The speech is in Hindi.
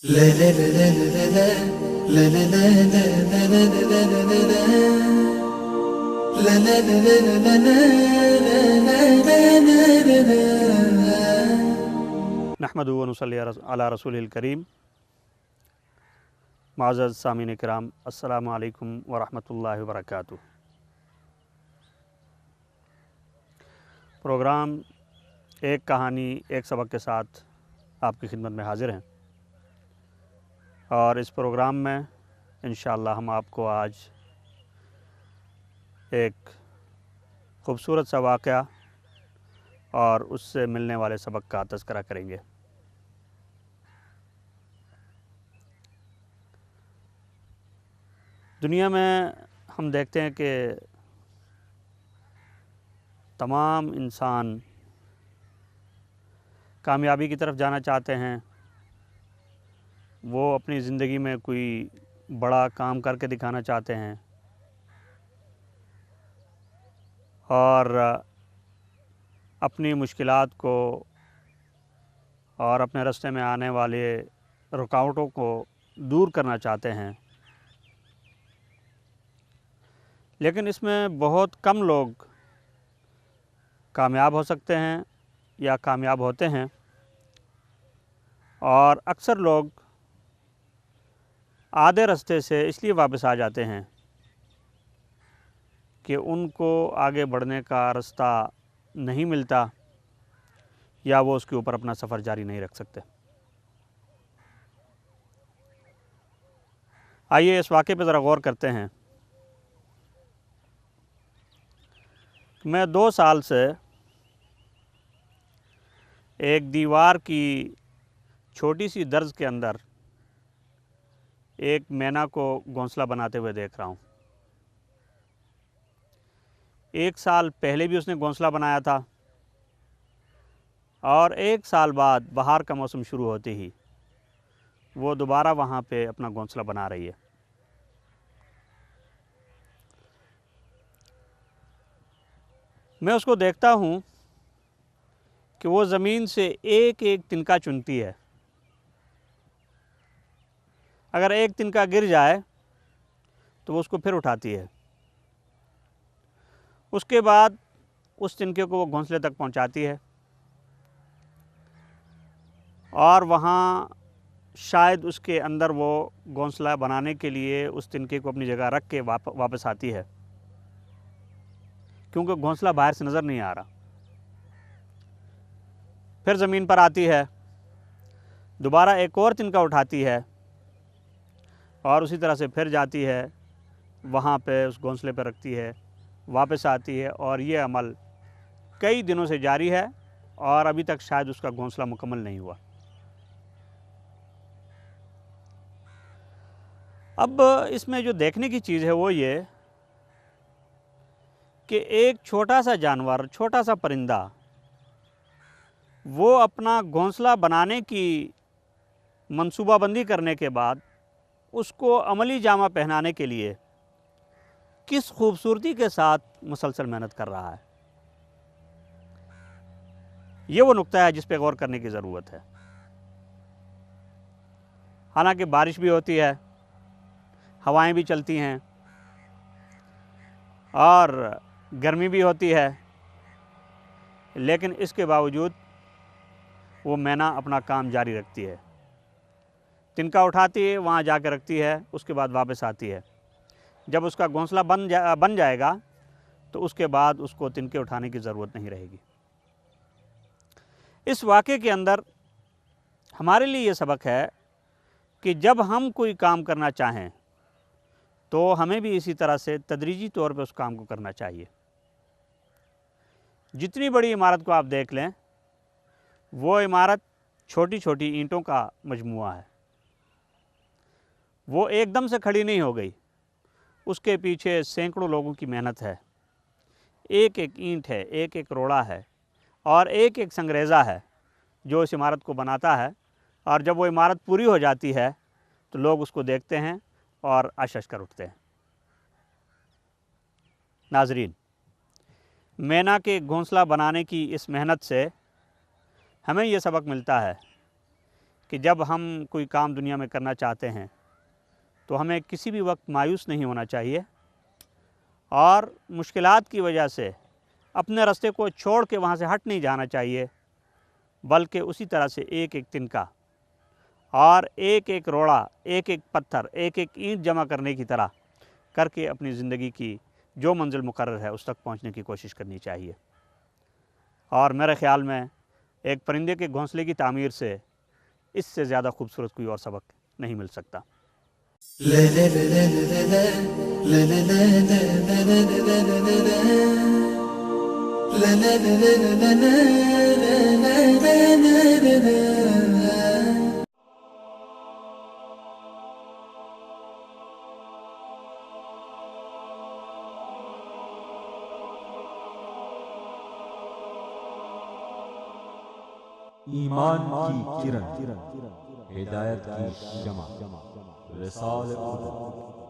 नहमदु व नुसल्ली अला रसूलिल करीम। माज़ज़ सामीन किराम, अस्सलामु अलैकुम व रहमतुल्लाहि व बरकातुहू। प्रोग्राम एक कहानी एक सबक के साथ आपकी खिदमत में हाज़िर हैं और इस प्रोग्राम में इंशाअल्लाह हम आपको आज एक ख़ूबसूरत सा वाक़या और उससे मिलने वाले सबक का तज़किरा करेंगे। दुनिया में हम देखते हैं कि तमाम इंसान कामयाबी की तरफ जाना चाहते हैं। वो अपनी ज़िंदगी में कोई बड़ा काम करके दिखाना चाहते हैं और अपनी मुश्किलात को और अपने रास्ते में आने वाले रुकावटों को दूर करना चाहते हैं, लेकिन इसमें बहुत कम लोग कामयाब हो सकते हैं या कामयाब होते हैं और अक्सर लोग आधे रास्ते से इसलिए वापस आ जाते हैं कि उनको आगे बढ़ने का रास्ता नहीं मिलता या वो उसके ऊपर अपना सफ़र जारी नहीं रख सकते। आइए इस वाक़े पे ज़रा गौर करते हैं। मैं 2 साल से एक दीवार की छोटी सी दर्ज के अंदर एक मैना को घोंसला बनाते हुए देख रहा हूँ। 1 साल पहले भी उसने घोंसला बनाया था और 1 साल बाद बाहर का मौसम शुरू होते ही वो दोबारा वहाँ पे अपना घोंसला बना रही है। मैं उसको देखता हूँ कि वो ज़मीन से एक एक तिनका चुनती है। अगर एक तिनका गिर जाए तो वो उसको फिर उठाती है। उसके बाद उस तिनके को वो घोंसले तक पहुंचाती है और वहाँ शायद उसके अंदर वो घोंसला बनाने के लिए उस तिनके को अपनी जगह रख के वापस आती है, क्योंकि घोंसला बाहर से नज़र नहीं आ रहा। फिर ज़मीन पर आती है, दोबारा एक और तिनका उठाती है और उसी तरह से फिर जाती है, वहाँ पे उस घोंसले पर रखती है, वापस आती है और ये अमल कई दिनों से जारी है और अभी तक शायद उसका घोंसला मुकम्मल नहीं हुआ। अब इसमें जो देखने की चीज़ है वो ये कि एक छोटा सा जानवर, छोटा सा परिंदा, वो अपना घोंसला बनाने की मंसूबाबंदी करने के बाद उसको अमली जामा पहनाने के लिए किस खूबसूरती के साथ मुसलसल मेहनत कर रहा है। ये वो नुक्ता है जिस पे गौर करने की ज़रूरत है। हालांकि बारिश भी होती है, हवाएं भी चलती हैं और गर्मी भी होती है, लेकिन इसके बावजूद वो मैना अपना काम जारी रखती है। तिनका उठाती है, वहाँ जाकर रखती है, उसके बाद वापस आती है। जब उसका घोंसला बन जाएगा तो उसके बाद उसको तिनके उठाने की ज़रूरत नहीं रहेगी। इस वाक़े के अंदर हमारे लिए ये सबक है कि जब हम कोई काम करना चाहें तो हमें भी इसी तरह से तदरीजी तौर पे उस काम को करना चाहिए। जितनी बड़ी इमारत को आप देख लें, वो इमारत छोटी छोटी ईंटों का मजमुआ है। वो एकदम से खड़ी नहीं हो गई, उसके पीछे सैकड़ों लोगों की मेहनत है। एक एक ईंट है, एक एक रोड़ा है और एक एक संगरेज़ा है जो इस इमारत को बनाता है। और जब वो इमारत पूरी हो जाती है तो लोग उसको देखते हैं और आशश कर उठते हैं। नाज़रीन, मैना के घोंसला बनाने की इस मेहनत से हमें ये सबक मिलता है कि जब हम कोई काम दुनिया में करना चाहते हैं तो हमें किसी भी वक्त मायूस नहीं होना चाहिए और मुश्किलात की वजह से अपने रास्ते को छोड़ के वहाँ से हट नहीं जाना चाहिए, बल्कि उसी तरह से एक एक तिनका और एक एक रोड़ा, एक एक पत्थर, एक एक ईंट जमा करने की तरह करके अपनी ज़िंदगी की जो मंजिल मुकर्रर है उस तक पहुँचने की कोशिश करनी चाहिए। और मेरे ख़्याल में एक परिंदे के घोंसले की तामीर से इससे ज़्यादा खूबसूरत कोई और सबक नहीं मिल सकता। ईमान की किरण, हिदायत की शमा, रिसाल उर्दू।